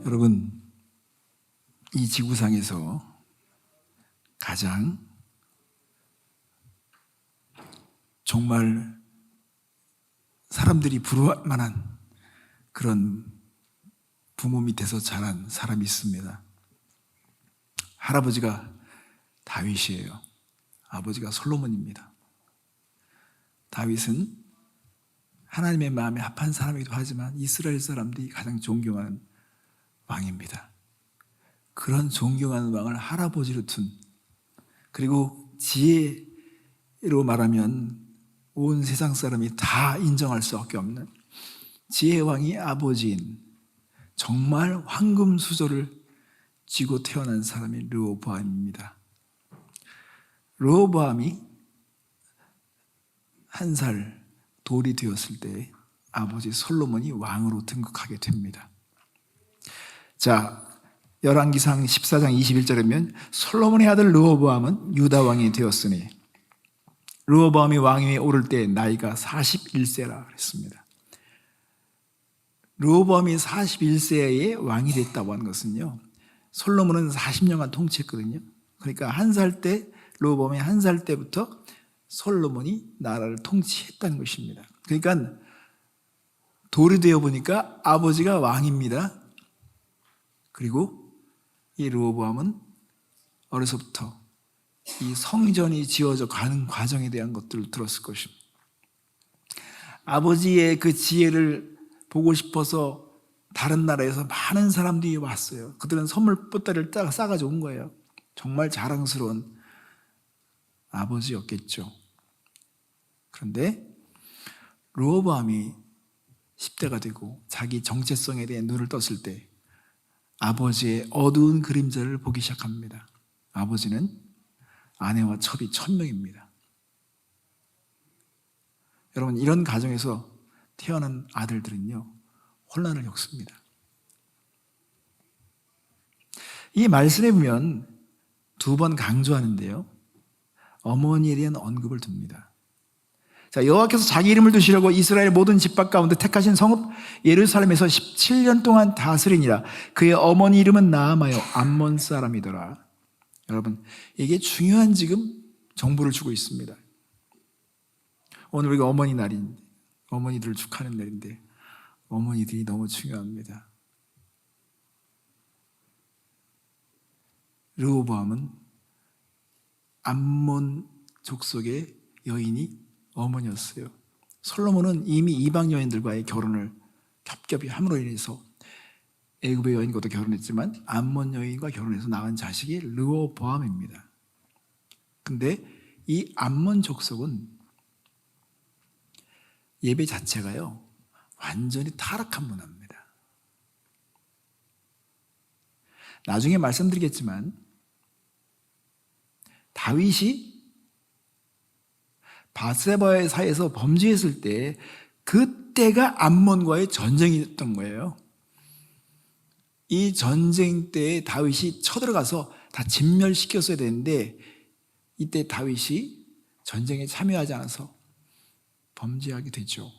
여러분, 이 지구상에서 가장 정말 사람들이 부러워할 만한 그런 부모 밑에서 자란 사람이 있습니다. 할아버지가 다윗이에요. 아버지가 솔로몬입니다. 다윗은 하나님의 마음에 합한 사람이기도 하지만 이스라엘 사람들이 가장 존경하는 왕입니다. 그런 존경하는 왕을 할아버지로 둔, 그리고 지혜로 말하면 온 세상 사람이 다 인정할 수밖에 없는 지혜의 왕이 아버지인 정말 황금수저를 쥐고 태어난 사람이 르호보암입니다. 르호보암이 1살 돌이 되었을 때 아버지 솔로몬이 왕으로 등극하게 됩니다. 자, 열왕기상 14장 21절에 솔로몬의 아들 르호보암은 유다 왕이 되었으니 르호보암이 왕위에 오를 때 나이가 41세라 그랬습니다. 르호보암이 41세에 왕이 됐다고 하는 것은요, 솔로몬은 40년간 통치했거든요. 그러니까 르호보암이 1살 때부터 솔로몬이 나라를 통치했다는 것입니다. 그러니까 돌이 되어 보니까 아버지가 왕입니다. 그리고 이 르호보암은 어려서부터 이 성전이 지어져 가는 과정에 대한 것들을 들었을 것입니다. 아버지의 그 지혜를 보고 싶어서 다른 나라에서 많은 사람들이 왔어요. 그들은 선물 보따리를 싸가지고 온 거예요. 정말 자랑스러운 아버지였겠죠. 그런데 르호보암이 10대가 되고 자기 정체성에 대해 눈을 떴을 때 아버지의 어두운 그림자를 보기 시작합니다. 아버지는 아내와 첩이 1000명입니다. 여러분, 이런 가정에서 태어난 아들들은요, 혼란을 겪습니다. 이 말씀에 보면 2번 강조하는데요, 어머니에 대한 언급을 둡니다. 자, 여호와께서 자기 이름을 두시려고 이스라엘 모든 집합 가운데 택하신 성읍 예루살렘에서 17년 동안 다스리니라. 그의 어머니 이름은 나아마요 암몬 사람이더라. 여러분, 이게 중요한 지금 정보를 주고 있습니다. 오늘 우리가 어머니 날인, 어머니들을 축하하는 날인데 어머니들이 너무 중요합니다. 르호보암은 암몬 족속의 여인이 어머니였어요. 솔로몬은 이미 이방 여인들과의 결혼을 겹겹이 함으로 인해서 애굽의 여인과도 결혼했지만 암몬 여인과 결혼해서 낳은 자식이 르호보암입니다. 근데 이 암몬 족속은 예배 자체가요, 완전히 타락한 문화입니다. 나중에 말씀드리겠지만 다윗이 바세바의 사이에서 범죄했을 때 그때가 암몬과의 전쟁이었던 거예요. 이 전쟁 때에 다윗이 쳐들어가서 다 진멸시켰어야 되는데 이때 다윗이 전쟁에 참여하지 않아서 범죄하게 되죠.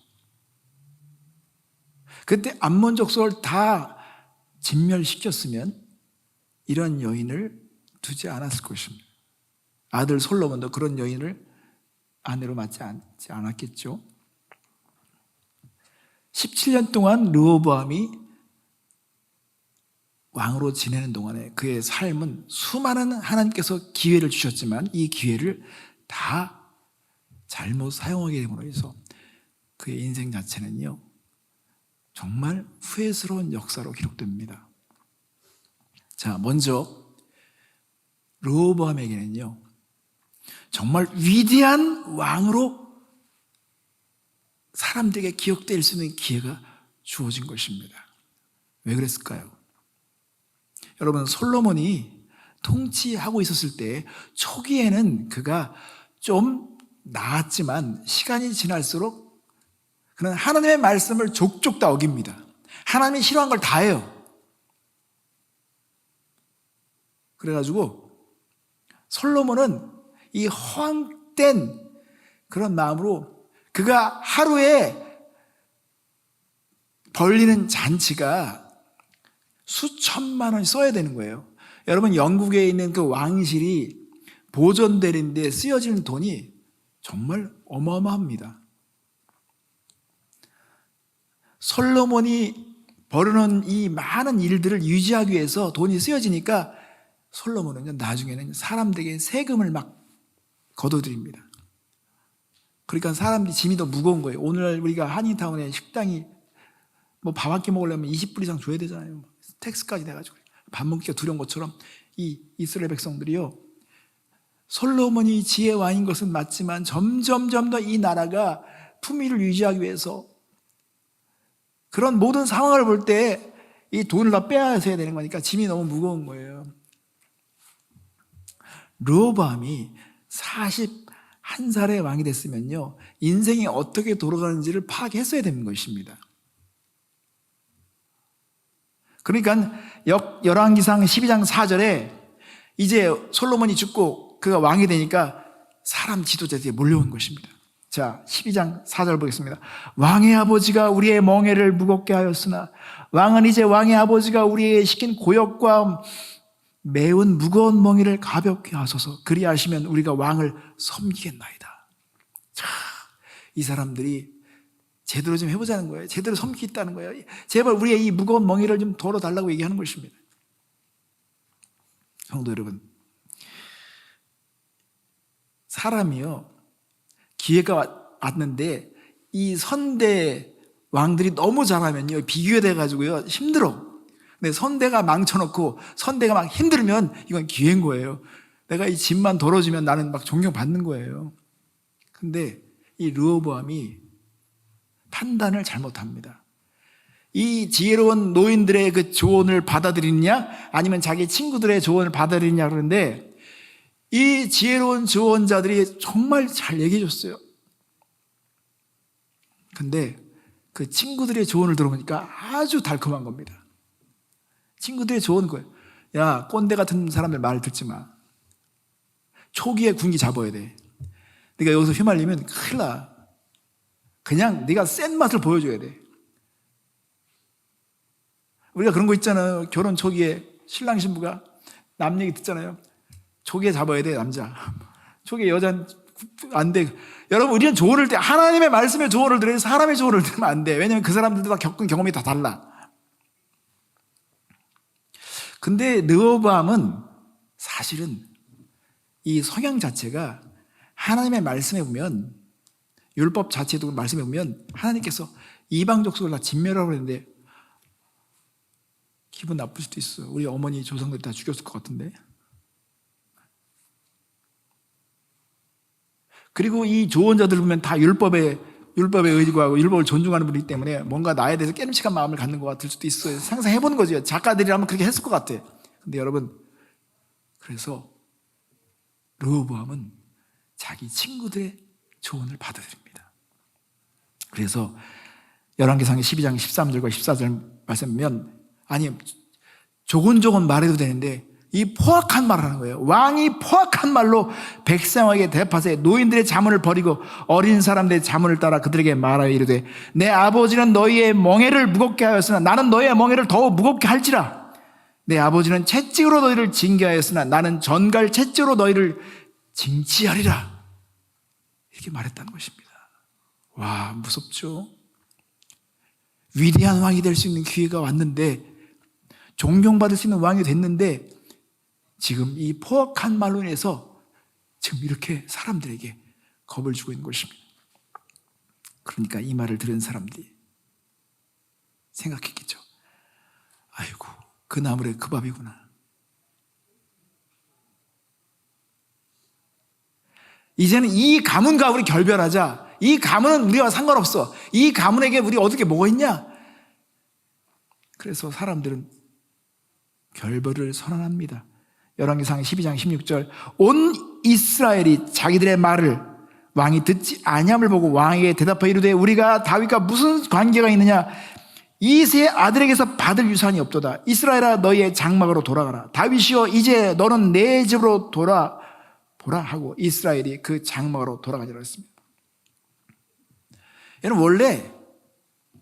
그때 암몬 족속을 다 진멸시켰으면 이런 여인을 두지 않았을 것입니다. 아들 솔로몬도 그런 여인을 아내로 맞지 않았겠죠. 17년 동안 르호보암이 왕으로 지내는 동안에 그의 삶은 수많은 하나님께서 기회를 주셨지만 이 기회를 다 잘못 사용하게 됨으로 해서 그의 인생 자체는요, 정말 후회스러운 역사로 기록됩니다. 자, 먼저 르호보암에게는요, 정말 위대한 왕으로 사람들에게 기억될 수 있는 기회가 주어진 것입니다. 왜 그랬을까요? 여러분, 솔로몬이 통치하고 있었을 때 초기에는 그가 좀 나았지만 시간이 지날수록 그는 하나님의 말씀을 족족 다 어깁니다. 하나님이 싫어한 걸 다 해요. 그래가지고 솔로몬은 이 허황된 그런 마음으로 그가 하루에 벌리는 잔치가 수천만 원 써야 되는 거예요. 여러분, 영국에 있는 그 왕실이 보존되는데 쓰여지는 돈이 정말 어마어마합니다. 솔로몬이 벌여놓은 이 많은 일들을 유지하기 위해서 돈이 쓰여지니까 솔로몬은 나중에는 사람들에게 세금을 막 거둬들입니다. 그러니까 사람들이 짐이 더 무거운 거예요. 오늘 우리가 한인타운에 식당이 뭐 밥 한 끼 먹으려면 20불 이상 줘야 되잖아요. 텍스까지 돼가지고 밥 먹기가 두려운 것처럼 이 이스라엘 백성들이요, 솔로몬이 지혜왕인 것은 맞지만 점점 더 이 나라가 품위를 유지하기 위해서 그런 모든 상황을 볼 때 이 돈을 다 빼앗아야 되는 거니까 짐이 너무 무거운 거예요. 르호보암이 41살의 왕이 됐으면요, 인생이 어떻게 돌아가는지를 파악했어야 되는 것입니다. 그러니까 열왕기상 12장 4절에 이제 솔로몬이 죽고 그가 왕이 되니까 사람 지도자들이 몰려온 것입니다. 자, 12장 4절 보겠습니다. 왕의 아버지가 우리의 멍에를 무겁게 하였으나 왕은 이제 왕의 아버지가 우리에게 시킨 고역과 매운 무거운 멍에를 가볍게 하소서. 그리하시면 우리가 왕을 섬기겠나이다. 자, 이 사람들이 제대로 좀 해보자는 거예요. 제대로 섬기겠다는 거예요. 제발 우리의 이 무거운 멍에를 좀 덜어달라고 얘기하는 것입니다. 성도 여러분, 사람이요, 기회가 왔는데 이 선대 왕들이 너무 잘하면요, 비교돼가지고요 힘들어. 근데 선대가 망쳐놓고 선대가 막 힘들면 이건 기회인 거예요. 내가 이 집만 덜어주면 나는 막 존경받는 거예요. 근데 이 르호보암이 판단을 잘못합니다. 이 지혜로운 노인들의 그 조언을 받아들이느냐 아니면 자기 친구들의 조언을 받아들이느냐 그러는데, 이 지혜로운 조언자들이 정말 잘 얘기해 줬어요. 근데 그 친구들의 조언을 들어보니까 아주 달콤한 겁니다. 친구들의 조언은 거예요. 야, 꼰대 같은 사람들 말 듣지 마. 초기에 군기 잡아야 돼. 네가 여기서 휘말리면 큰일 나. 그냥 네가 센 맛을 보여줘야 돼. 우리가 그런 거 있잖아요. 결혼 초기에 신랑 신부가 남 얘기 듣잖아요. 초기에 잡아야 돼, 남자. 초기에 여자는 안 돼. 여러분, 우리는 조언을 때 하나님의 말씀의 조언을 들어야 사람의 조언을 들으면 안 돼. 왜냐하면 그 사람들도 다 겪은 경험이 다 달라. 근데 르호보암은 사실은 이 성향 자체가 하나님의 말씀에 보면, 율법 자체도 말씀에 보면 하나님께서 이방 족속을 다 진멸하라고 했는데 기분 나쁠 수도 있어. 우리 어머니 조상들 다 죽였을 것 같은데. 그리고 이 조언자들 보면 다 율법에 의지하고 율법을 존중하는 분이기 때문에 뭔가 나에 대해서 깨름칙한 마음을 갖는 것 같을 수도 있어요. 상상해보는 거죠. 작가들이라면 그렇게 했을 것 같아. 근데 여러분, 그래서 르호보암은 자기 친구들의 조언을 받아들입니다. 그래서 열왕기상 12장 13절과 14절 말씀하면, 아니 조곤조곤 말해도 되는데 이 포악한 말을 하는 거예요. 왕이 포악한 말로 백성에게 대답하세. 노인들의 자문을 버리고 어린 사람들의 자문을 따라 그들에게 말하여 이르되, 내 아버지는 너희의 멍에를 무겁게 하였으나 나는 너희의 멍에를 더욱 무겁게 할지라. 내 아버지는 채찍으로 너희를 징계하였으나 나는 전갈 채찍으로 너희를 징치하리라. 이렇게 말했다는 것입니다. 와, 무섭죠? 위대한 왕이 될 수 있는 기회가 왔는데, 존경받을 수 있는 왕이 됐는데, 지금 이 포악한 말로 인해서 지금 이렇게 사람들에게 겁을 주고 있는 것입니다. 그러니까 이 말을 들은 사람들이 생각했겠죠. 아이고, 그 나물에 그 밥이구나. 이제는 이 가문과 우리 결별하자. 이 가문은 우리와 상관없어. 이 가문에게 우리 얻을 게 뭐가 있냐? 그래서 사람들은 결별을 선언합니다. 열왕기상 12장 16절, 온 이스라엘이 자기들의 말을 왕이 듣지 아니함을 보고 왕에게 대답하여 이르되, 우리가 다윗과 무슨 관계가 있느냐? 이세 아들에게서 받을 유산이 없도다. 이스라엘아, 너희의 장막으로 돌아가라. 다윗이여, 이제 너는 내 집으로 돌아보라 하고 이스라엘이 그 장막으로 돌아가지라 했습니다. 여러분, 원래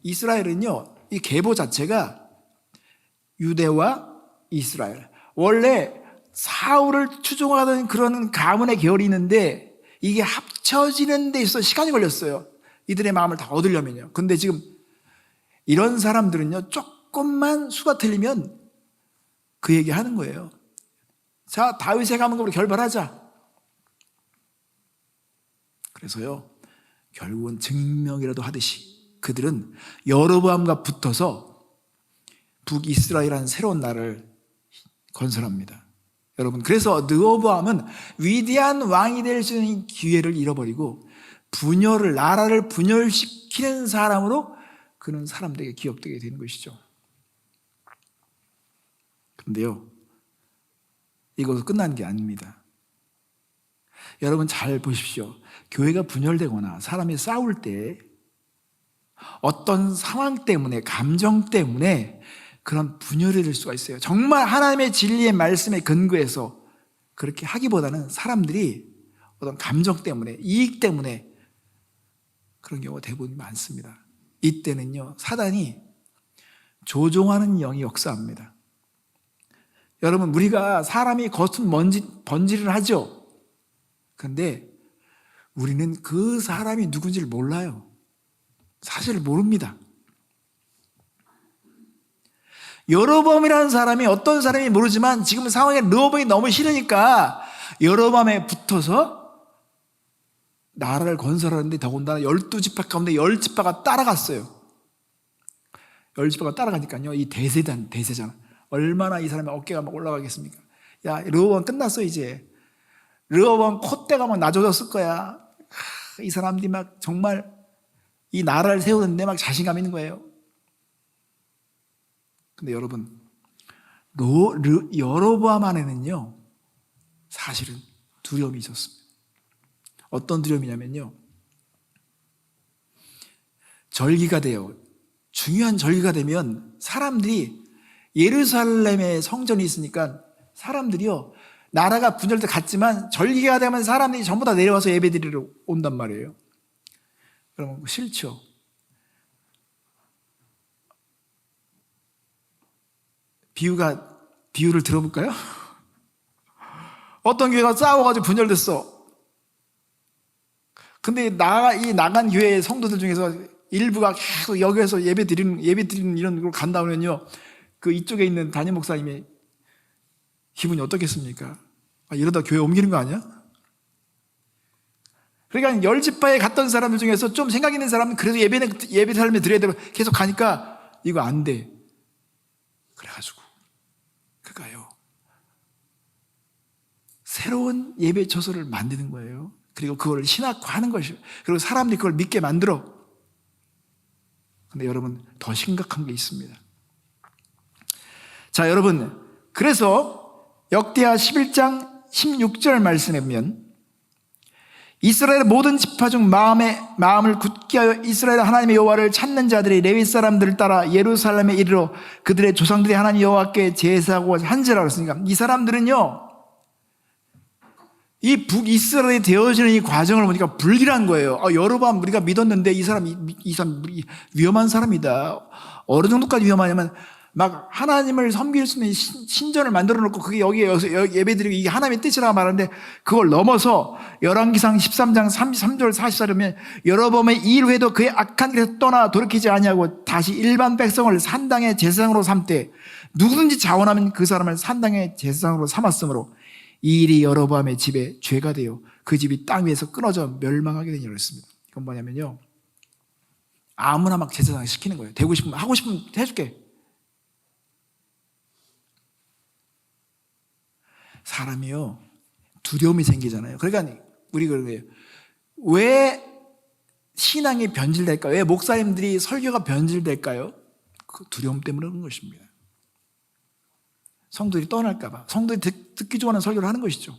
이스라엘은요, 이 계보 자체가 유대와 이스라엘. 원래 사울을 추종하던 그런 가문의 계열이 있는데 이게 합쳐지는 데 있어서 시간이 걸렸어요. 이들의 마음을 다 얻으려면요. 근데 지금 이런 사람들은요, 조금만 수가 틀리면 그 얘기 하는 거예요. 자, 다윗의 가문으로 결발하자. 그래서요, 결국은 증명이라도 하듯이 그들은 여로보암과 붙어서 북이스라엘이라는 새로운 나라를 건설합니다. 여러분, 그래서 르호보암은 위대한 왕이 될 수 있는 기회를 잃어버리고 나라를 분열시키는 사람으로 그는 사람들에게 기억되게 되는 것이죠. 그런데요, 이것도 끝난 게 아닙니다. 여러분 잘 보십시오. 교회가 분열되거나 사람이 싸울 때 어떤 상황 때문에, 감정 때문에 그런 분열이 될 수가 있어요. 정말 하나님의 진리의 말씀에 근거해서 그렇게 하기보다는 사람들이 어떤 감정 때문에, 이익 때문에 그런 경우가 대부분 많습니다. 이때는요, 사단이 조종하는 영이 역사합니다. 여러분, 우리가 사람이 겉은 번지를 하죠. 그런데 우리는 그 사람이 누군지를 몰라요. 사실 모릅니다. 여로보암이라는 사람이 어떤 사람이 모르지만 지금 상황에 르호보암이 너무 싫으니까 여로보암에 붙어서 나라를 건설하는데 더군다나 12지파 가운데 10지파가 따라갔어요. 10지파가 따라가니까요, 이 대세잖아. 얼마나 이 사람의 어깨가 막 올라가겠습니까? 야, 르호보암 끝났어 이제. 르호보암 콧대가 막 낮아졌을 거야. 이 사람들이 막 정말 이 나라를 세우는데 막 자신감 있는 거예요. 근데 여러분, 여로보암 안에는요, 사실은 두려움이 있었습니다. 어떤 두려움이냐면요, 절기가 돼요. 중요한 절기가 되면 사람들이 예루살렘에 성전이 있으니까 사람들이요, 나라가 분열돼 갔지만 절기가 되면 사람들이 전부 다 내려와서 예배드리러 온단 말이에요. 여러분, 싫죠? 비유를 들어볼까요? 어떤 교회가 싸워가지고 분열됐어. 근데 이 나간 교회 성도들 중에서 일부가 계속 여기에서 예배 드리는 이런 걸 간다 그러면요, 그 이쪽에 있는 담임 목사님이 기분이 어떻겠습니까? 이러다 교회 옮기는 거 아니야? 그러니까 10지파에 갔던 사람들 중에서 좀 생각 있는 사람은 그래도 예배 삶에 드려야 되고 계속 가니까 이거 안 돼. 그래가지고 그가요, 새로운 예배 처소를 만드는 거예요. 그리고 그걸 신학화하는 것이에요. 그리고 사람들이 그걸 믿게 만들어. 근데 여러분, 더 심각한 게 있습니다. 자, 여러분, 그래서 역대하 11장 16절 말씀에 보면 이스라엘의 모든 지파 중 마음을 굳게 하여 이스라엘 하나님의 여호와를 찾는 자들이 레위 사람들을 따라 예루살렘에 이르러 그들의 조상들이 하나님 여호와께 제사하고 한지라 그랬으니까 이 사람들은요, 이 북이스라엘이 되어지는 이 과정을 보니까 불길한 거예요. 여로보암 우리가 믿었는데 이 사람 위험한 사람이다. 어느 정도까지 위험하냐면 막 하나님을 섬길 수 있는 신전을 만들어 놓고 그게 여기에 예배드리고 이게 하나님의 뜻이라고 말하는데 그걸 넘어서 열왕기상 13장 33절 44절이면 여로보암의 이 일 후에도 그의 악한 길에서 떠나 돌이키지 아니하고 다시 일반 백성을 산당의 제사장으로 삼되 누구든지 자원하면 그 사람을 산당의 제사장으로 삼았으므로 이 일이 여로보암의 집에 죄가 되어 그 집이 땅 위에서 끊어져 멸망하게 되니라 그랬습니다. 이건 뭐냐면요, 아무나 막 제사장 시키는 거예요. 되고 싶으면 하고 싶으면 해줄게. 사람이요, 두려움이 생기잖아요. 그러니까 우리 그러게요. 왜 신앙이 변질될까요? 왜 목사님들이 설교가 변질될까요? 그 두려움 때문에 그런 것입니다. 성도들이 떠날까봐, 성도들이 듣기 좋아하는 설교를 하는 것이죠.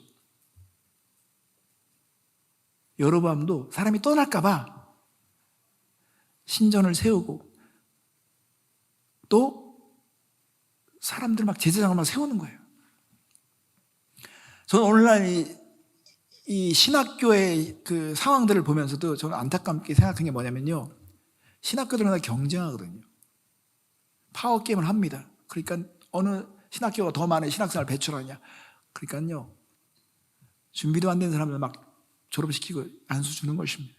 여로보암도 사람이 떠날까봐 신전을 세우고 또 사람들 막 제사장을 막 세우는 거예요. 저는 오늘날 이 신학교의 그 상황들을 보면서도 저는 안타깝게 생각한 게 뭐냐면요, 신학교들은 다 경쟁하거든요. 파워게임을 합니다. 그러니까 어느 신학교가 더 많은 신학생을 배출하냐. 그러니까요, 준비도 안 된 사람들 막 졸업시키고 안수 주는 것입니다.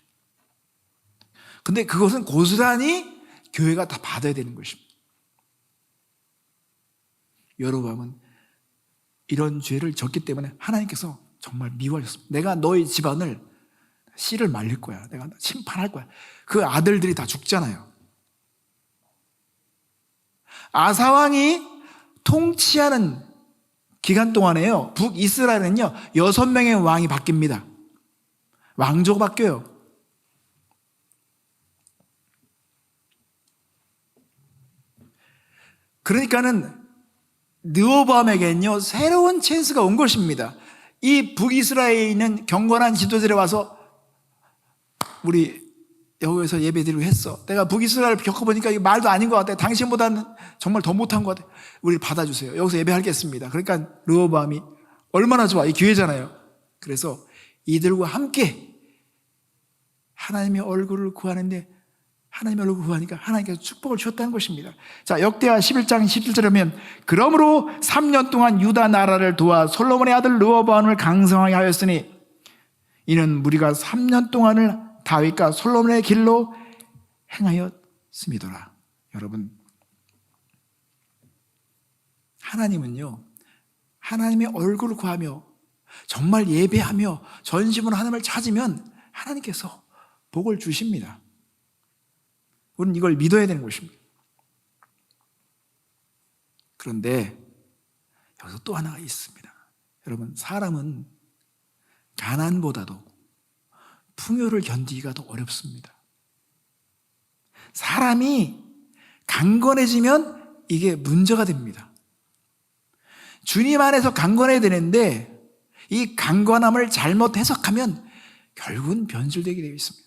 근데 그것은 고스란히 교회가 다 받아야 되는 것입니다. 여로보암은 이런 죄를 졌기 때문에 하나님께서 정말 미워하셨습니다. 내가 너희 집안을 씨를 말릴 거야. 내가 심판할 거야. 그 아들들이 다 죽잖아요. 아사왕이 통치하는 기간 동안에요, 북이스라엘은요 6명의 왕이 바뀝니다. 왕조가 바뀌어요. 그러니까는 르호보암에게는요 새로운 찬스가 온 것입니다. 이 북이스라엘에 있는 경건한 지도자들이 와서 우리 여기서 예배드리고 했어. 내가 북이스라엘을 겪어보니까 이게 말도 아닌 것 같아. 당신보다는 정말 더 못한 것 같아. 우리 받아주세요. 여기서 예배하겠습니다. 그러니까 르호보암이 얼마나 좋아. 이 기회잖아요. 그래서 이들과 함께 하나님의 얼굴을 구하는데, 하나님의 얼굴을 구하니까 하나님께서 축복을 주셨다는 것입니다. 자, 역대하 11장 17절에 보면, 그러므로 3년 동안 유다 나라를 도와 솔로몬의 아들 르호보암을 강성하게 하였으니 이는 무리가 3년 동안을 다윗과 솔로몬의 길로 행하였음이더라. 여러분, 하나님은요 하나님의 얼굴을 구하며 정말 예배하며 전심으로 하나님을 찾으면 하나님께서 복을 주십니다. 우리는 이걸 믿어야 되는 것입니다. 그런데 여기서 또 하나가 있습니다. 여러분, 사람은 가난보다도 풍요를 견디기가 더 어렵습니다. 사람이 강건해지면 이게 문제가 됩니다. 주님 안에서 강건해야 되는데 이 강건함을 잘못 해석하면 결국은 변질되게 되어 있습니다.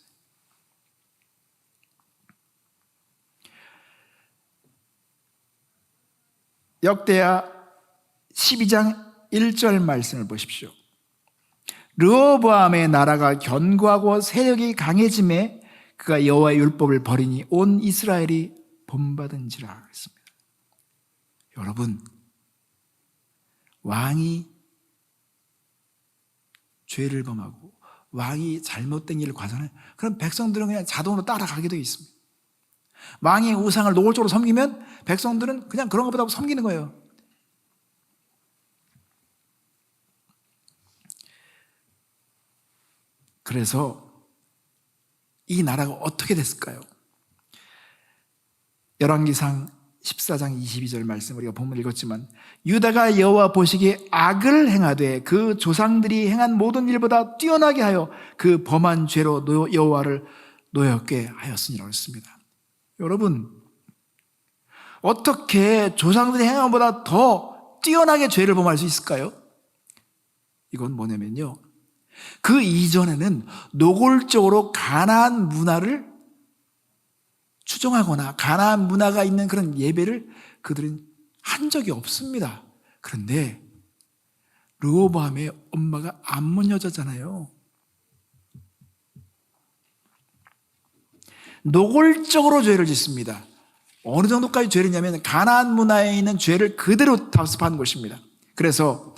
역대하 12장 1절 말씀을 보십시오. 르호보암의 나라가 견고하고 세력이 강해짐에 그가 여호와의 율법을 버리니 온 이스라엘이 본받은지라 했습니다. 여러분, 왕이 죄를 범하고 왕이 잘못된 일을 과장하면 그럼 백성들은 그냥 자동으로 따라가게 되어 있습니다. 왕의 우상을 노골적으로 섬기면 백성들은 그냥 그런 것보다 섬기는 거예요. 그래서 이 나라가 어떻게 됐을까요? 열왕기상 14장 22절 말씀 우리가 본문 읽었지만, 유다가 여호와 보시기에 악을 행하되 그 조상들이 행한 모든 일보다 뛰어나게 하여 그 범한 죄로 여호와를 노엽게 하였으니라고 했습니다. 여러분, 어떻게 조상들이 행한 것보다 더 뛰어나게 죄를 범할 수 있을까요? 이건 뭐냐면요, 그 이전에는 노골적으로 가나안 문화를 추종하거나 가나안 문화가 있는 그런 예배를 그들은 한 적이 없습니다. 그런데 르호보암의 엄마가 암몬 여자잖아요. 노골적으로 죄를 짓습니다. 어느 정도까지 죄를냐면 가나안 문화에 있는 죄를 그대로 답습하는 것입니다. 그래서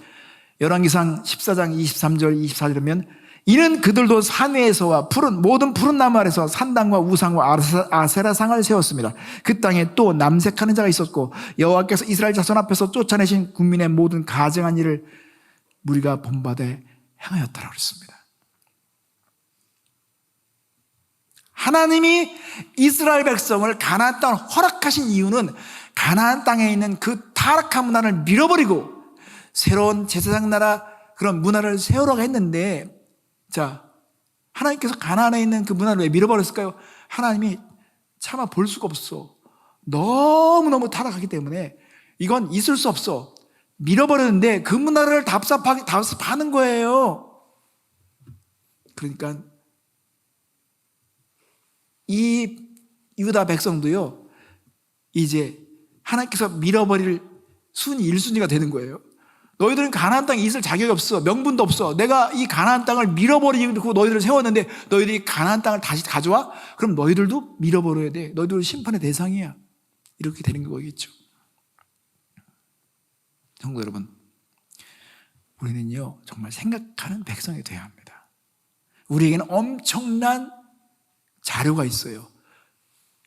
열왕기상 14장 23절 24절에 보면, 이는 그들도 산 위에서와 모든 푸른 나무 아래서 산당과 우상과 아세라상을 세웠습니다. 그 땅에 또 남색하는 자가 있었고 여호와께서 이스라엘 자손 앞에서 쫓아내신 국민의 모든 가증한 일을 무리가 본받아 행하였다라고 했습니다. 하나님이 이스라엘 백성을 가나안 땅을 허락하신 이유는 가나안 땅에 있는 그 타락한 문화를 밀어버리고 새로운 제사장 나라 그런 문화를 세우라고 했는데, 자, 하나님께서 가나안에 있는 그 문화를 왜 밀어버렸을까요? 하나님이 차마 볼 수가 없어. 너무너무 타락하기 때문에 이건 있을 수 없어. 밀어버렸는데 그 문화를 답습하는 거예요. 그러니까 이 유다 백성도요, 이제 하나님께서 밀어버릴 순위 1순위가 되는 거예요. 너희들은 가나안 땅에 있을 자격이 없어. 명분도 없어. 내가 이 가나안 땅을 밀어버리고 너희들을 세웠는데 너희들이 가나안 땅을 다시 가져와? 그럼 너희들도 밀어버려야 돼. 너희들은 심판의 대상이야. 이렇게 되는 거겠죠. 성도 여러분, 우리는요 정말 생각하는 백성이 되어야 합니다. 우리에게는 엄청난 자료가 있어요.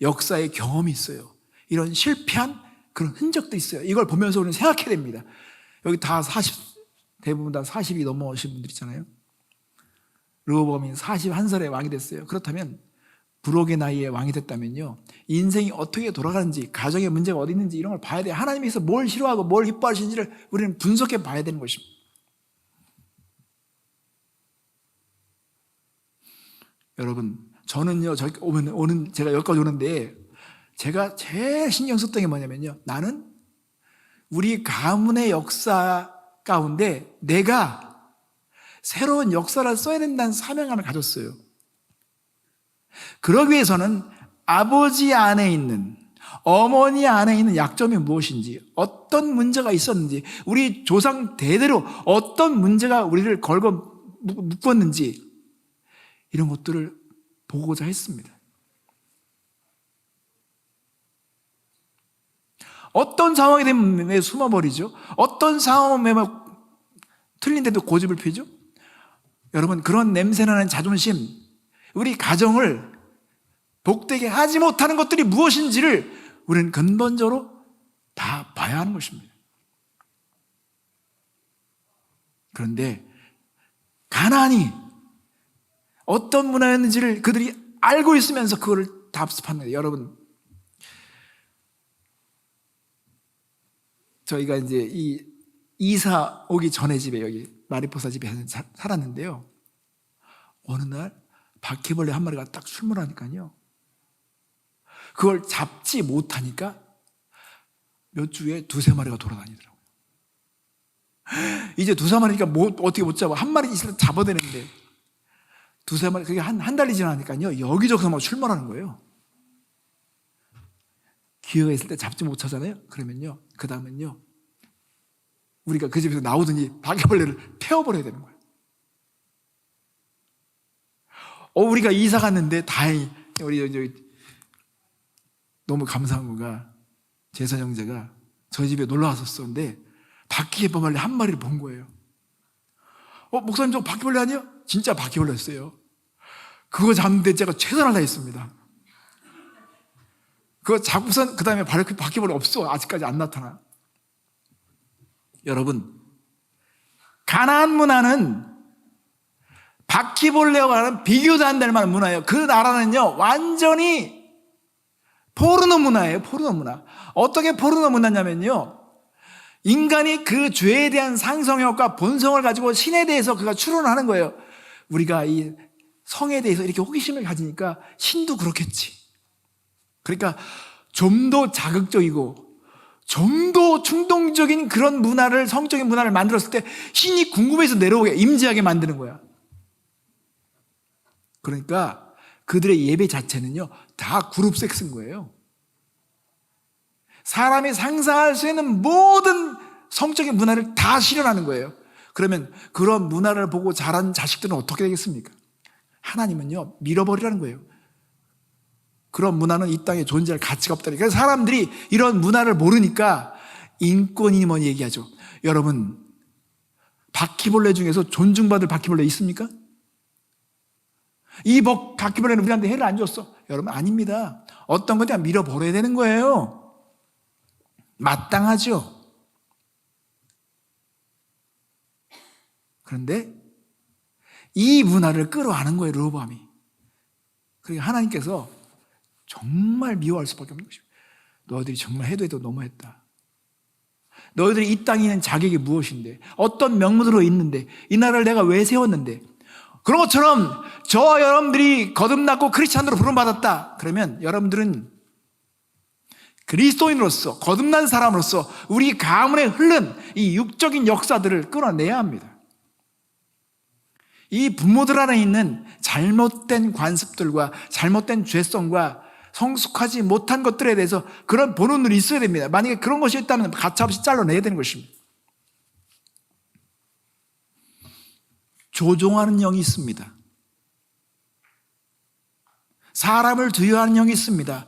역사의 경험이 있어요. 이런 실패한 그런 흔적도 있어요. 이걸 보면서 우리는 생각해야 됩니다. 여기 다 대부분 다 40이 넘어오신 분들 있잖아요. 르호보암이 41살에 왕이 됐어요. 그렇다면 부록의 나이에 왕이 됐다면요, 인생이 어떻게 돌아가는지, 가정의 문제가 어디 있는지 이런 걸 봐야 돼요. 하나님께서 뭘 싫어하고 뭘 기뻐하시는지를 우리는 분석해 봐야 되는 것입니다. 여러분, 저는요, 제가 여기까지 오는데 제가 제일 신경 썼던 게 뭐냐면요, 나는 우리 가문의 역사 가운데 내가 새로운 역사를 써야 된다는 사명감을 가졌어요. 그러기 위해서는 아버지 안에 있는, 어머니 안에 있는 약점이 무엇인지, 어떤 문제가 있었는지, 우리 조상 대대로 어떤 문제가 우리를 걸고 묶었는지, 이런 것들을 보고자 했습니다. 어떤 상황이 되면 왜 숨어버리죠? 어떤 상황에 틀린데도 고집을 피죠? 여러분, 그런 냄새나는 자존심, 우리 가정을 복되게 하지 못하는 것들이 무엇인지를 우리는 근본적으로 다 봐야 하는 것입니다. 그런데 가나안이 어떤 문화였는지를 그들이 알고 있으면서 그거를 답습합니다. 여러분, 저희가 이제 이 이사 오기 전에 집에, 여기 마리포사 집에 살았는데요, 어느 날 바퀴벌레 한 마리가 딱 출몰하니까요, 그걸 잡지 못하니까 몇 주에 두세 마리가 돌아다니더라고요. 이제 두세 마리니까 어떻게 못 잡아. 한 마리 있으면 잡아야 되는데 두세 마리, 그게 한 달이 지나니까요 여기저기서 막 출몰하는 거예요. 기회가 있을 때 잡지 못하잖아요. 그러면요, 그 다음은요, 우리가 그 집에서 나오더니 바퀴벌레를 태워버려야 되는 거예요. 우리가 이사 갔는데 다행히 우리 너무 감사한 거가, 재선 형제가 저희 집에 놀러 왔었는데 바퀴벌레 한 마리를 본 거예요. 목사님, 저 바퀴벌레 아니에요? 진짜 바퀴벌레였어요. 그거 잡는데 제가 최선을 다했습니다. 그거 잡고선 그 다음에 바퀴벌레 없어. 아직까지 안 나타나. 여러분, 가나안 문화는 바퀴벌레와는 비교도 안 될 만한 문화예요. 그 나라는요 완전히 포르노 문화예요. 포르노 문화. 어떻게 포르노 문화냐면요, 인간이 그 죄에 대한 상성욕과 본성을 가지고 신에 대해서 그가 추론을 하는 거예요. 우리가 이 성에 대해서 이렇게 호기심을 가지니까 신도 그렇겠지. 그러니까 좀 더 자극적이고 좀 더 충동적인 그런 문화를, 성적인 문화를 만들었을 때 신이 궁금해서 내려오게, 임재하게 만드는 거야. 그러니까 그들의 예배 자체는요 다 그룹 섹스인 거예요. 사람이 상상할 수 있는 모든 성적인 문화를 다 실현하는 거예요. 그러면 그런 문화를 보고 자란 자식들은 어떻게 되겠습니까? 하나님은요 밀어버리라는 거예요. 그런 문화는 이 땅에 존재할 가치가 없다니. 그래서 사람들이 이런 문화를 모르니까 인권이니 뭐니 얘기하죠. 여러분, 바퀴벌레 중에서 존중받을 바퀴벌레 있습니까? 이 바퀴벌레는 우리한테 해를 안 줬어. 여러분, 아닙니다. 어떤 건 그냥 밀어버려야 되는 거예요. 마땅하죠. 그런데 이 문화를 끌어안은 거예요, 르호보암이. 그러니까 하나님께서 정말 미워할 수밖에 없는 것입니다. 너희들이 정말 해도 너무했다. 너희들이 이 땅에 있는 자격이 무엇인데, 어떤 명분으로 있는데, 이 나라를 내가 왜 세웠는데, 그런 것처럼 저 여러분들이 거듭났고 크리스찬으로 부름받았다. 그러면 여러분들은 그리스도인으로서, 거듭난 사람으로서 우리 가문에 흐른 이 육적인 역사들을 끊어내야 합니다. 이 부모들 안에 있는 잘못된 관습들과 잘못된 죄성과 성숙하지 못한 것들에 대해서 그런 보는 눈이 있어야 됩니다. 만약에 그런 것이 있다면 가차없이 잘라내야 되는 것입니다. 조종하는 영이 있습니다. 사람을 두려워하는 영이 있습니다.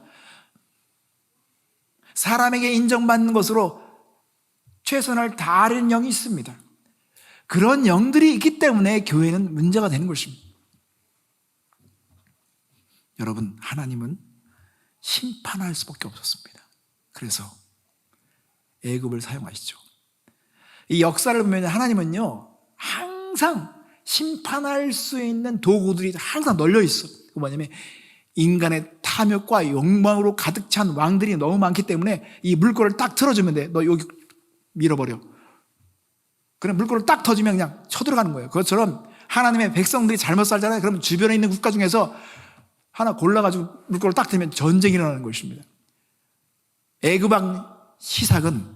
사람에게 인정받는 것으로 최선을 다하는 영이 있습니다. 그런 영들이 있기 때문에 교회는 문제가 되는 것입니다. 여러분, 하나님은 심판할 수밖에 없었습니다. 그래서 애굽을 사용하시죠. 이 역사를 보면 하나님은요, 항상 심판할 수 있는 도구들이 항상 널려 있어. 그 뭐냐면 인간의 탐욕과 욕망으로 가득 찬 왕들이 너무 많기 때문에 이 물꼬를 딱 틀어주면 돼. 너 여기 밀어버려. 그럼 물꼬를 딱 터지면 그냥 쳐들어가는 거예요. 그것처럼 하나님의 백성들이 잘못 살잖아요. 그러면 주변에 있는 국가 중에서 하나 골라가지고 물꼬를 딱 틀면 전쟁이 일어나는 것입니다. 애굽왕 시삭은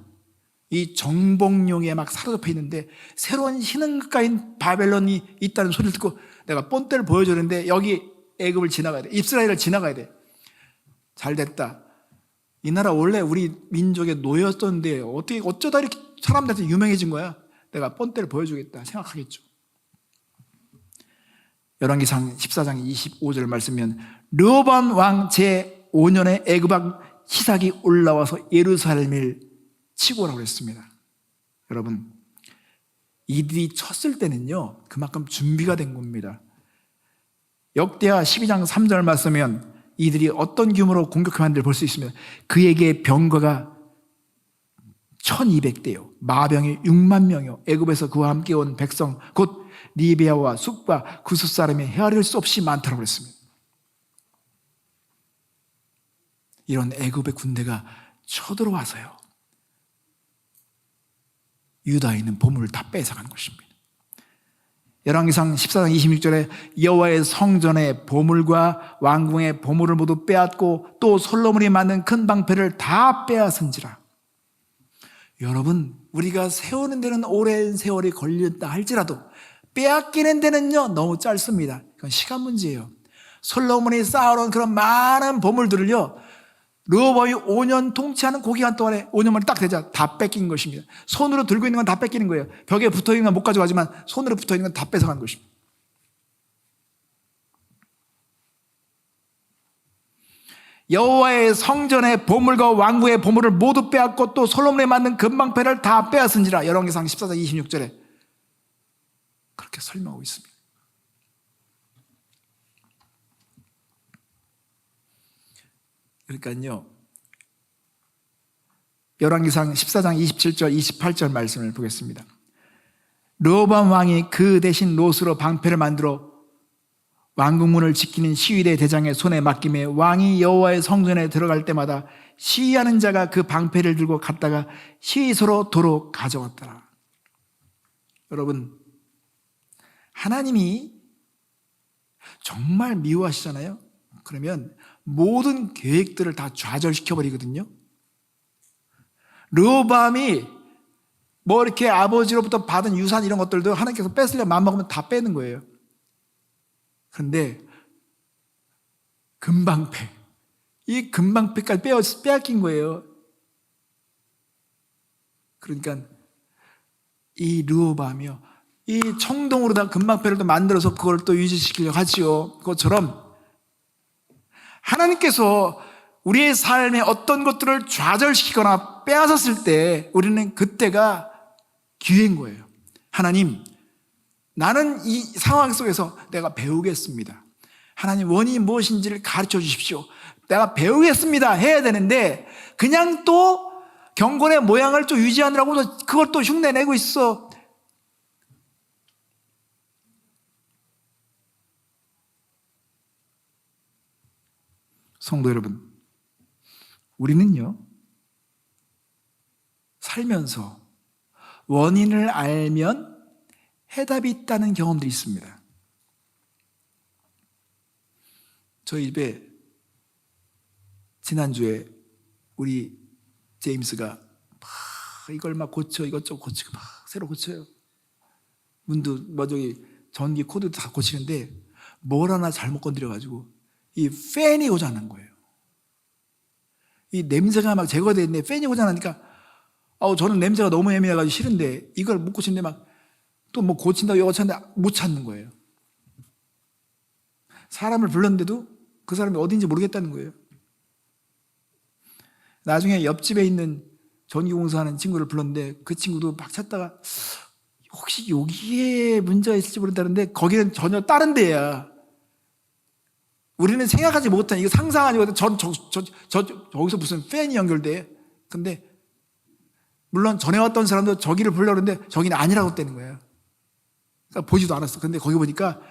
이 정복용에 막 사로잡혀 있는데 새로운 신흥국가인 바벨론이 있다는 소리를 듣고 내가 본때를 보여주는데 여기 애굽을 지나가야 돼. 이스라엘을 지나가야 돼. 잘 됐다. 이 나라 원래 우리 민족의 노예였던데 어떻게 어쩌다 이렇게 사람들한테 유명해진 거야? 내가 본때를 보여주겠다 생각하겠죠. 열왕기상 14장 25절 말씀이면 르호보암 왕 제5년에 애굽 왕 시삭이 올라와서 예루살렘을 치고 오라고 했습니다. 여러분, 이들이 쳤을 때는요 그만큼 준비가 된 겁니다. 역대하 12장 3절 말씀이면 이들이 어떤 규모로 공격하는지를 볼 수 있습니다. 그에게 병거가 1200대요 마병이 6만 명이요 애굽에서 그와 함께 온 백성 곧 리비아와 숲과 구스 사람이 헤아릴 수 없이 많다고 그랬습니다. 이런 애굽의 군대가 쳐들어와서요 유다에 있는 보물을 다 뺏어가는 것입니다. 열왕기상 14장 26절에 여호와의 성전의 보물과 왕궁의 보물을 모두 빼앗고 또 솔로몬이 만든 큰 방패를 다 빼앗은지라. 여러분, 우리가 세우는 데는 오랜 세월이 걸렸다 할지라도 빼앗기는 데는요 너무 짧습니다. 그건 시간 문제예요. 솔로몬이 쌓아놓은 그런 많은 보물들을요 르호보암이 5년 통치하는 그 기간 동안에 5년 만에 딱 되자 다 뺏긴 것입니다. 손으로 들고 있는 건 다 뺏기는 거예요. 벽에 붙어있는 건 못 가져가지만 손으로 붙어있는 건 다 뺏어간 것입니다. 여호와의 성전의 보물과 왕궁의 보물을 모두 빼앗고 또 솔로몬이 만든 금방패를 다 빼앗은지라. 열왕기상 14장 26절에 그렇게 설명하고 있습니다. 그러니까요 열왕기상 14장 27절 28절 말씀을 보겠습니다. 르호보암 왕이 그 대신 롯으로 방패를 만들어 왕궁문을 지키는 시위대 대장의 손에 맡김에 왕이 여호와의 성전에 들어갈 때마다 시위하는 자가 그 방패를 들고 갔다가 시위소로 도로 가져왔더라. 여러분, 하나님이 정말 미워하시잖아요. 그러면 모든 계획들을 다 좌절시켜버리거든요. 르호보암이 뭐 이렇게 아버지로부터 받은 유산 이런 것들도 하나님께서 뺏으려 마음먹으면 다 빼는 거예요. 그런데 금방패, 이 금방패까지 빼앗긴 거예요. 그러니까 이 르호보암이요 이衝動으로 다 금방패를 또 만들어서 그걸 또 유지시키려고 하지요. 그것처럼 하나님께서 우리의 삶에 어떤 것들을 좌절시키거나 빼앗았을 때 우리는 그때가 기회인 거예요. 하나님, 나는 이 상황 속에서 내가 배우겠습니다. 하나님, 원인이 무엇인지를 가르쳐 주십시오. 내가 배우겠습니다 해야 되는데 그냥 또 경건의 모양을 좀 유지하느라고 그걸 또 흉내내고 있어. 성도 여러분, 우리는요 살면서 원인을 알면 해답이 있다는 경험들이 있습니다. 저희 집에 지난주에 우리 제임스가 막 이걸 막 고쳐 이것저것 고치고 막 새로 고쳐요. 문도 뭐 저기 전기 코드도 다 고치는데 뭘 하나 잘못 건드려가지고 이 팬이 고장난 거예요. 이 냄새가 막 제거되어 있는데 팬이 고장나니까 저는 냄새가 너무 예민해가지고 싫은데 이걸 못 고치는데 막 또 뭐 고친다고 이거 찾는데 못 찾는 거예요. 사람을 불렀는데도 그 사람이 어딘지 모르겠다는 거예요. 나중에 옆집에 있는 전기공사하는 친구를 불렀는데 그 친구도 막 찾다가 혹시 여기에 문제가 있을지 모른다는데 거기는 전혀 다른 데야. 우리는 생각하지 못한, 이거 상상하지 못한, 저기서 무슨 팬이 연결돼. 근데 물론 전에 왔던 사람도 저기를 보려고 했는데 저기는 아니라고 떼는 거예요. 그러니까 보지도 않았어. 근데 거기 보니까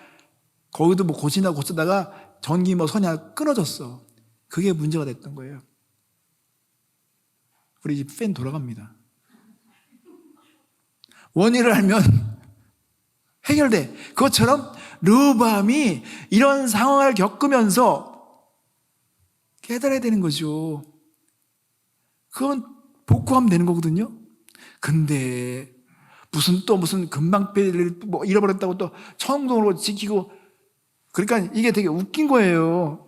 거기도 뭐 고치다가 전기 뭐 선이 하나 끊어졌어. 그게 문제가 됐던 거예요. 우리 집 팬 돌아갑니다. 원인을 알면 해결돼. 그것처럼 르호보암이 이런 상황을 겪으면서 깨달아야 되는 거죠. 그건 복구하면 되는 거거든요. 근데 무슨 금방패를 뭐 잃어버렸다고 또 청동으로 지키고, 그러니까 이게 되게 웃긴 거예요.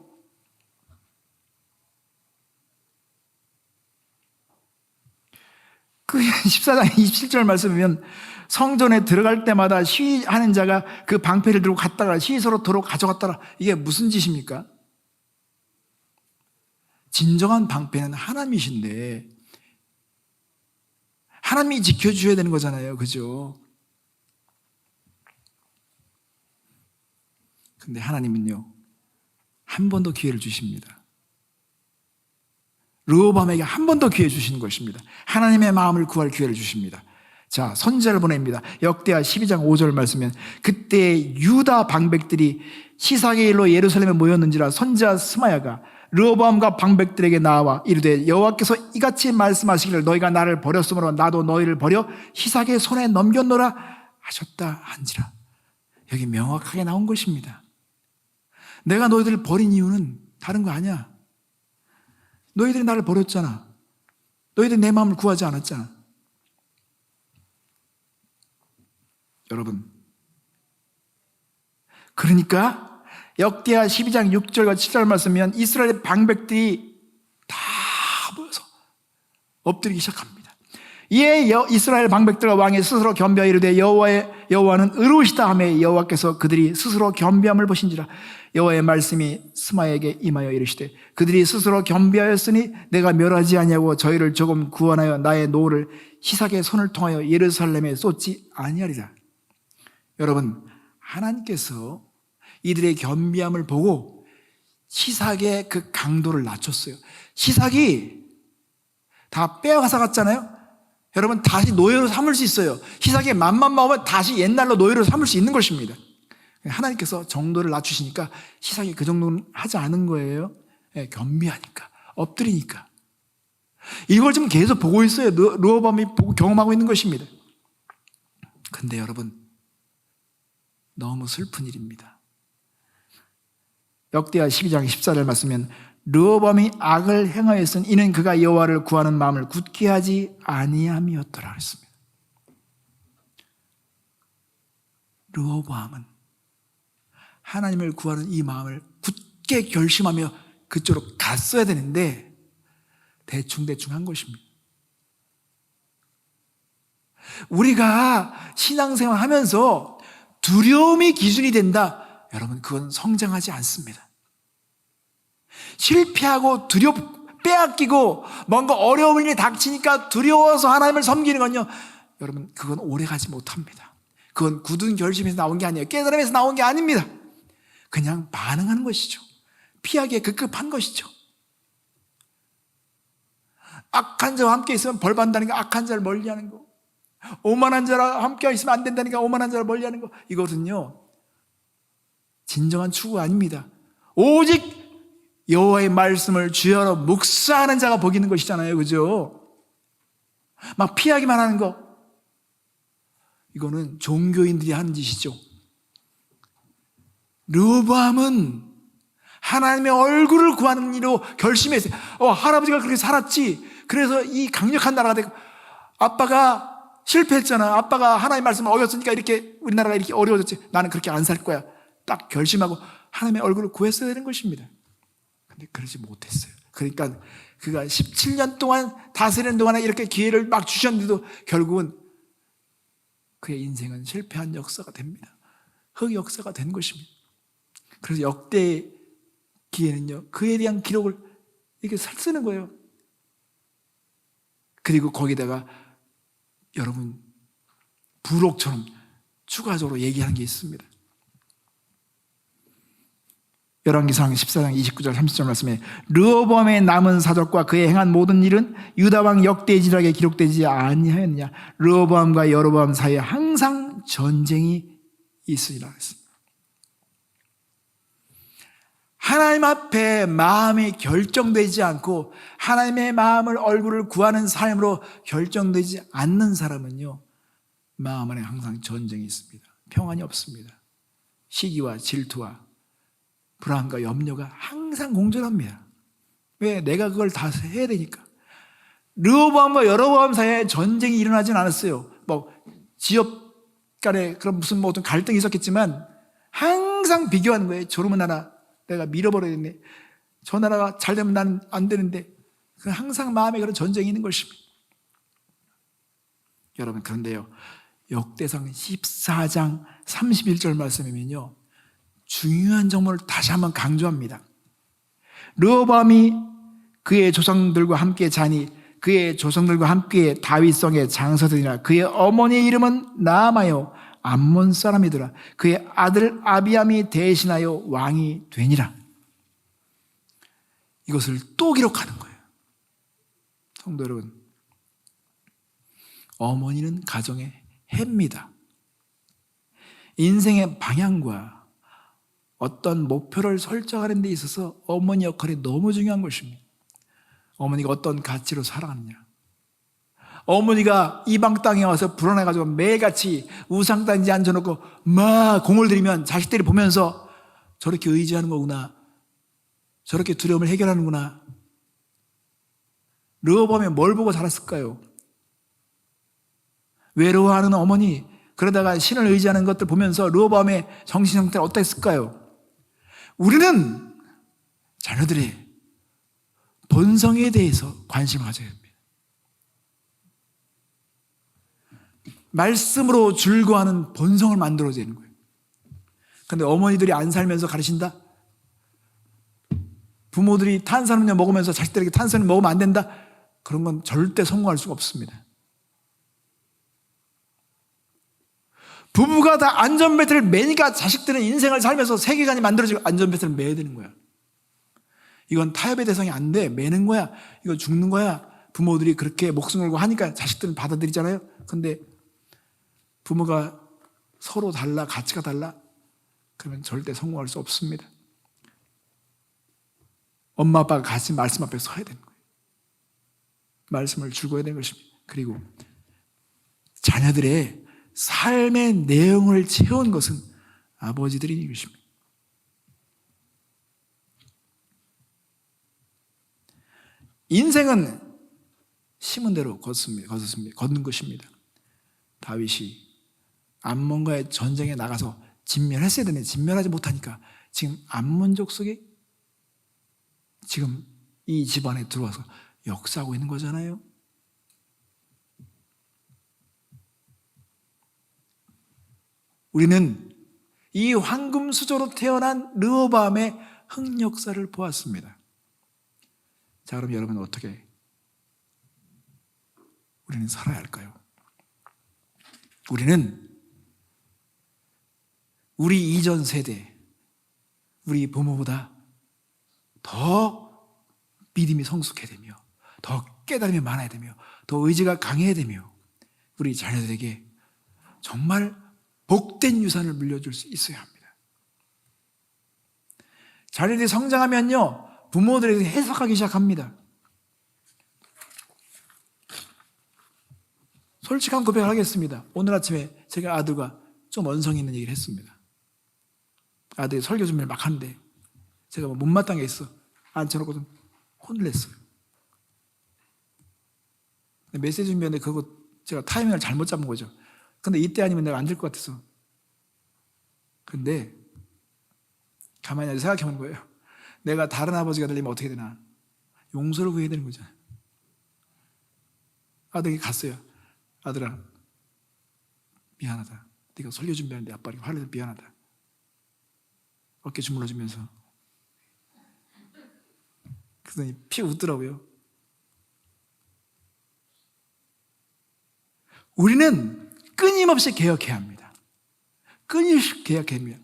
그 14장 27절 말씀이면 성전에 들어갈 때마다 시위하는 자가 그 방패를 들고 갔다가 시위소로 도로 가져갔다가, 이게 무슨 짓입니까? 진정한 방패는 하나님이신데 하나님이 지켜주셔야 되는 거잖아요. 그죠? 근데 하나님은요, 한 번 더 기회를 주십니다. 르호보암에게 한 번 더 기회 주시는 것입니다. 하나님의 마음을 구할 기회를 주십니다. 자, 선지자를 보냅니다. 역대하 12장 5절 말씀은 그때 유다 방백들이 시사의 일로 예루살렘에 모였는지라 선지자 스마야가 르호보암과 방백들에게 나와 이르되 여호와께서 이같이 말씀하시기를 너희가 나를 버렸으므로 나도 너희를 버려 시사의 손에 넘겼노라 하셨다 한지라. 여기 명확하게 나온 것입니다. 내가 너희들을 버린 이유는 다른 거 아니야. 너희들이 나를 버렸잖아. 너희들이 내 마음을 구하지 않았잖아. 여러분, 그러니까 역대하 12장 6절과 7절 말씀이면 이스라엘 방백들이 다 모여서 엎드리기 시작합니다. 이에 이스라엘 방백들과 왕이 스스로 겸비하여 이르되 여호와는 의로우시다 하매 여호와께서 그들이 스스로 겸비함을 보신지라. 여호와의 말씀이 스마야에게 임하여 이르시되 그들이 스스로 겸비하였으니 내가 멸하지 아니하고 저희를 조금 구원하여 나의 노를 시삭의 손을 통하여 예루살렘에 쏟지 아니하리라. 여러분, 하나님께서 이들의 겸비함을 보고 시삭의 그 강도를 낮췄어요. 시삭이 다 빼앗아 갔잖아요. 여러분, 다시 노예로 삼을 수 있어요. 시삭의 맘만 먹으면 다시 옛날로 노예로 삼을 수 있는 것입니다. 하나님께서 정도를 낮추시니까 시삭이 그 정도는 하지 않은 거예요. 겸비하니까, 엎드리니까. 이걸 지금 계속 보고 있어요. 르호보암이 보고 경험하고 있는 것입니다. 근데 여러분, 너무 슬픈 일입니다. 역대하 12장 14절 말씀은 르호보암이 악을 행하였으니 이는 그가 여호와를 구하는 마음을 굳게 하지 아니함이었더라 그랬습니다. 르호보암은 하나님을 구하는 이 마음을 굳게 결심하며 그쪽으로 갔어야 되는데 대충 한 것입니다. 우리가 신앙생활 하면서 두려움이 기준이 된다. 여러분, 그건 성장하지 않습니다. 실패하고 빼앗기고 뭔가 어려운 일이 닥치니까 두려워서 하나님을 섬기는 건요, 여러분, 그건 오래가지 못합니다. 그건 굳은 결심에서 나온 게 아니에요. 깨달음에서 나온 게 아닙니다. 그냥 반응하는 것이죠. 피하기에 급급한 것이죠. 악한 자와 함께 있으면 벌 받는다니까 악한 자를 멀리하는 거, 오만한 자와 함께 있으면 안 된다니까 오만한 자를 멀리하는 거, 이것은요 진정한 추구가 아닙니다. 오직 여호와의 말씀을 주야로 묵상하는 자가 복 있는 것이잖아요. 그죠? 막 피하기만 하는 거, 이거는 종교인들이 하는 짓이죠. 르호보암은 하나님의 얼굴을 구하는 일로 결심했어요. 할아버지가 그렇게 살았지. 그래서 이 강력한 나라가 되고, 아빠가 실패했잖아. 아빠가 하나님의 말씀을 어겼으니까 이렇게 우리나라가 이렇게 어려워졌지. 나는 그렇게 안 살 거야. 딱 결심하고 하나님의 얼굴을 구했어야 되는 것입니다. 근데 그러지 못했어요. 그러니까 그가 17년 동안 다스리는 동안에 이렇게 기회를 막 주셨는데도 결국은 그의 인생은 실패한 역사가 됩니다. 흑역사가 된 것입니다. 그래서 역대 기에는요, 그에 대한 기록을 이렇게 쓰는 거예요. 그리고 거기다가 여러분 부록처럼 추가적으로 얘기하는 게 있습니다. 열왕기상 14장 29절 30절 말씀에 르호보암의 남은 사적과 그의 행한 모든 일은 유다 왕 역대지락에 기록되지 아니하였느냐. 르호보암과 여로보암 사이에 항상 전쟁이 있으리라 했습니다. 하나님 앞에 마음이 결정되지 않고 하나님의 마음을 얼굴을 구하는 삶으로 결정되지 않는 사람은요, 마음 안에 항상 전쟁이 있습니다. 평안이 없습니다. 시기와 질투와 불안과 염려가 항상 공존합니다. 왜? 내가 그걸 다 해야 되니까. 르호보암과 여로보암 사이에 전쟁이 일어나진 않았어요. 뭐 지역 간에 그런 무슨 뭐 어떤 갈등이 있었겠지만 항상 비교하는 거예요. 저놈의 나라 내가 밀어버려야겠네. 저 나라가 잘 되면 나는 안 되는데. 항상 마음에 그런 전쟁이 있는 것입니다. 여러분, 그런데요, 역대상 14장 31절 말씀이면요, 중요한 정보를 다시 한번 강조합니다. 르호보암이 그의 조상들과 함께 자니 그의 조상들과 함께 다윗성에 장서되니라. 그의 어머니의 이름은 나아마요 암몬 사람이더라. 그의 아들 아비암이 대신하여 왕이 되니라. 이것을 또 기록하는 거예요. 성도 여러분, 어머니는 가정의 해입니다. 인생의 방향과 어떤 목표를 설정하는 데 있어서 어머니 역할이 너무 중요한 것입니다. 어머니가 어떤 가치로 살아가느냐, 어머니가 이방 땅에 와서 불안해가지고 매일같이 우상단지 앉아놓고 막 공을 들이면 자식들이 보면서 저렇게 의지하는 거구나, 저렇게 두려움을 해결하는구나. 르호보암이 뭘 보고 자랐을까요? 외로워하는 어머니, 그러다가 신을 의지하는 것들 보면서 르호보암의 정신 상태가 어땠을까요? 우리는 자녀들의 본성에 대해서 관심을 가져야 합니다. 말씀으로 즐거워하는 본성을 만들어야 되는 거예요. 그런데 어머니들이 안 살면서 가르친다? 부모들이 탄산음료 먹으면서 자식들에게 탄산음료 먹으면 안 된다? 그런 건 절대 성공할 수가 없습니다. 부부가 다 안전벨트를 매니까 자식들은 인생을 살면서 세계관이 만들어지고 안전벨트를 매야 되는 거야. 이건 타협의 대상이 안 돼. 매는 거야. 이거 죽는 거야. 부모들이 그렇게 목숨 걸고 하니까 자식들은 받아들이잖아요. 근데 부모가 서로 달라, 가치가 달라, 그러면 절대 성공할 수 없습니다. 엄마 아빠가 같이 말씀 앞에 서야 되는 거예요. 말씀을 즐거워야 되는 것입니다. 그리고 자녀들의 삶의 내용을 채운 것은 아버지들인 것입니다. 인생은 심은 대로 걷는 것입니다. 다윗이 암몬과의 전쟁에 나가서 진멸했어야 되는데 진멸하지 못하니까 지금 암몬 족속이 지금 이 집안에 들어와서 역사하고 있는 거잖아요. 우리는 이 황금수저로 태어난 르호보암의 흑역사를 보았습니다. 자, 그럼 여러분은 어떻게 우리는 살아야 할까요? 우리는 우리 이전 세대, 우리 부모보다 더 믿음이 성숙해야 되며 더 깨달음이 많아야 되며 더 의지가 강해야 되며 우리 자녀들에게 정말 복된 유산을 물려줄 수 있어야 합니다. 자녀들이 성장하면요, 부모들에게 해석하기 시작합니다. 솔직한 고백을 하겠습니다. 오늘 아침에 제가 아들과 좀 언성이 있는 얘기를 했습니다. 아들이 설교 준비를 막 하는데 제가 못마땅해 있어 앉혀놓고 좀 혼을 냈어요. 메시지 준비하는데 그거 제가 타이밍을 잘못 잡은 거죠. 근데 이때 아니면 내가 안 될 것 같아서. 근데 가만히 생각해보는 거예요. 내가 다른 아버지가 되려면 어떻게 되나? 용서를 구해야 되는 거잖아요. 아들이 갔어요. 아들아, 미안하다. 네가 설교 준비하는데 아빠에게 화를 내서 미안하다. 어깨 주물러주면서. 그랬더니 피 웃더라고요. 우리는 끊임없이 개혁해야 합니다. 끊임없이 개혁해야 합니다.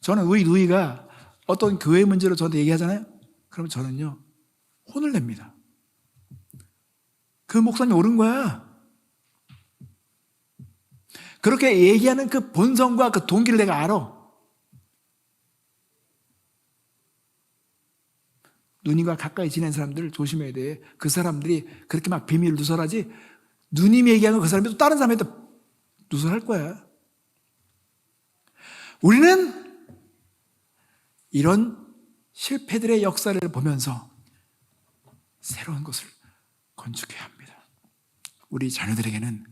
저는 우리 누이가 어떤 교회 문제로 저한테 얘기하잖아요. 그러면 저는요, 혼을 냅니다. 그 목사님 옳은 거야. 그렇게 얘기하는 그 본성과 그 동기를 내가 알아. 누님과 가까이 지낸 사람들 조심해야 돼. 그 사람들이 그렇게 막 비밀 누설하지, 누님이 얘기하는 거 그 사람이 또 다른 사람한테 누설할 거야. 우리는 이런 실패들의 역사를 보면서 새로운 것을 건축해야 합니다. 우리 자녀들에게는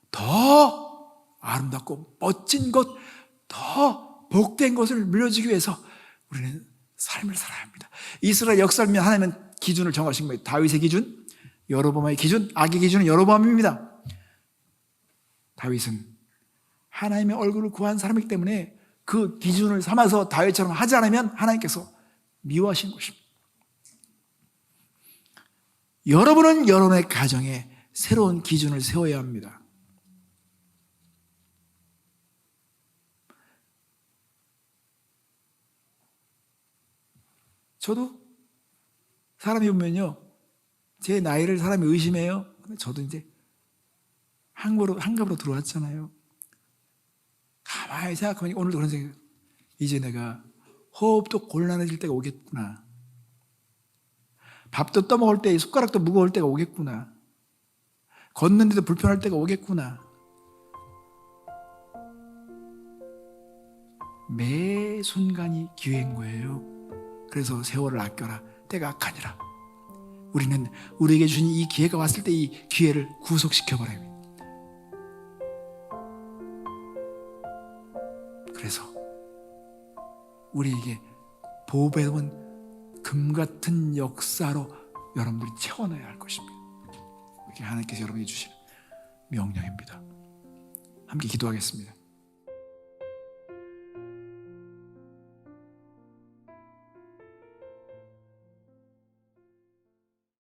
더 아름답고 멋진 것, 더 복된 것을 물려주기 위해서 우리는 삶을 살아야 합니다. 이스라엘 역사를 보면 하나님은 기준을 정하신 거예요. 다윗의 기준, 여로보암의 기준, 악의 기준은 여로보암입니다. 다윗은 하나님의 얼굴을 구한 사람이기 때문에 그 기준을 삼아서 다윗처럼 하지 않으면 하나님께서 미워하시는 것입니다. 여러분은 여러분의 가정에 새로운 기준을 세워야 합니다. 저도 사람이 보면요, 제 나이를 사람이 의심해요. 근데 저도 이제 한갑으로 들어왔잖아요. 가만히 생각하면 오늘도 그런 생각, 이제 내가 호흡도 곤란해질 때가 오겠구나. 밥도 떠먹을 때 숟가락도 무거울 때가 오겠구나. 걷는데도 불편할 때가 오겠구나. 매 순간이 기회인 거예요. 그래서 세월을 아껴라. 때가 악하니라. 우리는 우리에게 주신 이 기회가 왔을 때 이 기회를 구속시켜버려야 합니다. 그래서 우리에게 보배로운 금 같은 역사로 여러분들이 채워놔야 할 것입니다. 이게 하나님께서 여러분에게 주신 명령입니다. 함께 기도하겠습니다.